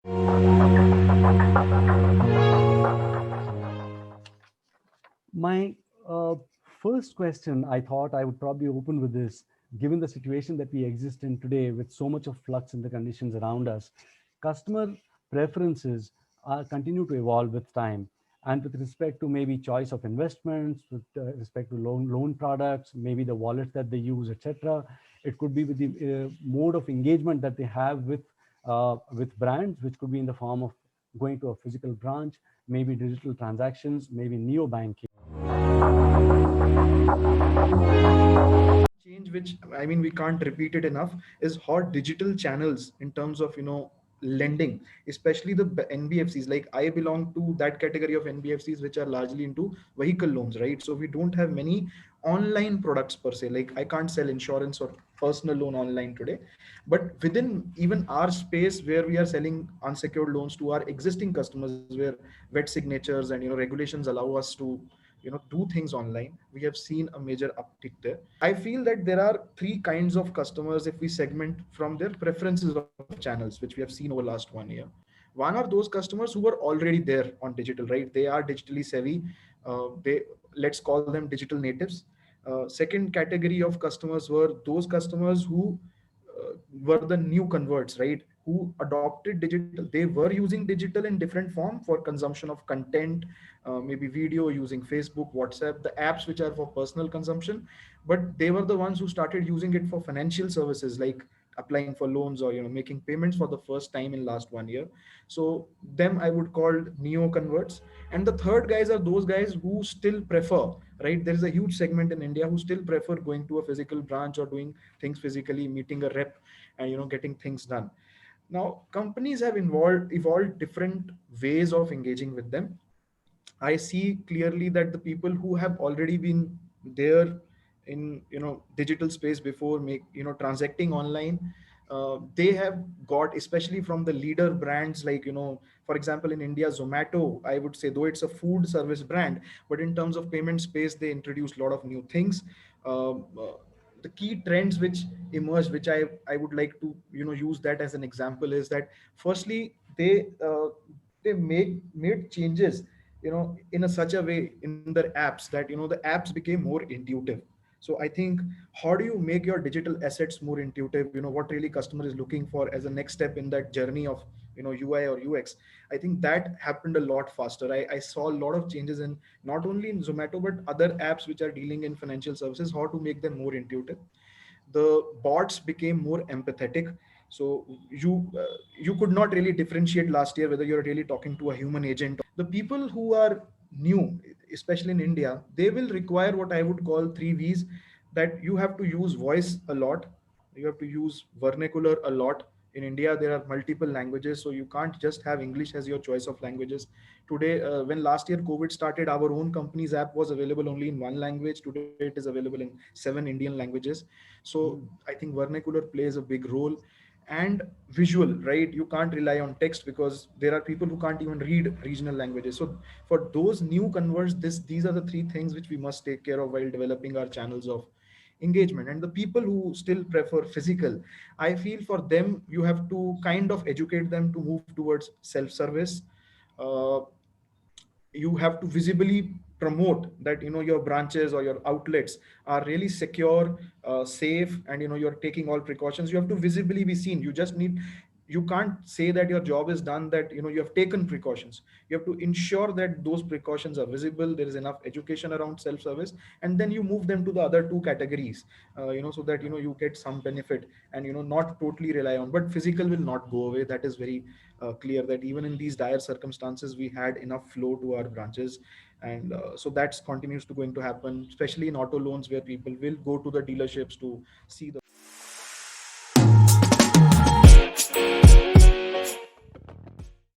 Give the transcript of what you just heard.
My first question, I thought I would probably open with this. Given the situation that we exist in today, with so much of flux in the conditions around us, customer preferences continue to evolve with time. And with respect to maybe choice of investments, with respect to loan products, maybe the wallets that they use, etc. It could be with the mode of engagement that they have with brands, which could be in the form of going to a physical branch, maybe digital transactions, maybe neo banking. Change which I mean we can't repeat it enough is how digital channels in terms of lending, especially the NBFCs. Like I belong to that category of NBFCs which are largely into vehicle loans, right? So we don't have many online products per se. Like I can't sell insurance or personal loan online today, but within even our space where we are selling unsecured loans to our existing customers, where wet signatures and regulations allow us to do things online, we have seen a major uptick there. I feel that there are three kinds of customers if we segment from their preferences of channels, which we have seen over last 1 year. One are those customers who were already there on digital, right? They are digitally savvy. They Let's call them digital natives. Second category of customers were those customers who were the new converts, right? Who adopted digital. They were using digital in different form for consumption of content, maybe video using Facebook, WhatsApp, the apps which are for personal consumption, but they were the ones who started using it for financial services, like applying for loans or making payments for the first time in last 1 year. So them I would call neo converts. And the third guys are those guys who still prefer, right? There is a huge segment in India who still prefer going to a physical branch or doing things physically, meeting a rep, and getting things done. Now companies have evolved different ways of engaging with them. I see clearly that the people who have already been there in digital space before, make transacting online, they have got, especially from the leader brands, like for example in India, Zomato, I would say, though it's a food service brand, but in terms of payment space they introduced a lot of new things. The key trends which emerged, which I would like to use that as an example, is that firstly they made changes in a such a way in their apps that the apps became more intuitive. So I think, how do you make your digital assets more intuitive? What really customer is looking for as a next step in that journey of UI or UX. I think that happened a lot faster. I saw a lot of changes in, not only in Zomato but other apps which are dealing in financial services, how to make them more intuitive. The bots became more empathetic. So you could not really differentiate last year whether you're really talking to a human agent. The people who are new, especially in India, they will require what I would call three V's. That you have to use voice a lot, you have to use vernacular a lot. In India there are multiple languages, so you can't just have English as your choice of languages. Today, when last year COVID started, our own company's app was available only in one language. Today it is available in 7 Indian languages. So I think vernacular plays a big role. And visual, right? You can't rely on text because there are people who can't even read regional languages. So for those new converts, these are the three things which we must take care of while developing our channels of engagement. And the people who still prefer physical, I feel for them you have to kind of educate them to move towards self service. uh, you have to visibly promote that your branches or your outlets are really secure, safe, and you're taking all precautions. You have to visibly be seen. You can't say that your job is done, that you have taken precautions. You have to ensure that those precautions are visible, there is enough education around self service, and then you move them to the other two categories, so that you get some benefit, and not totally rely on. But physical will not go away. That is very clear, that even in these dire circumstances we had enough flow to our branches. And so that continues to going to happen, especially in auto loans, where people will go to the dealerships to see the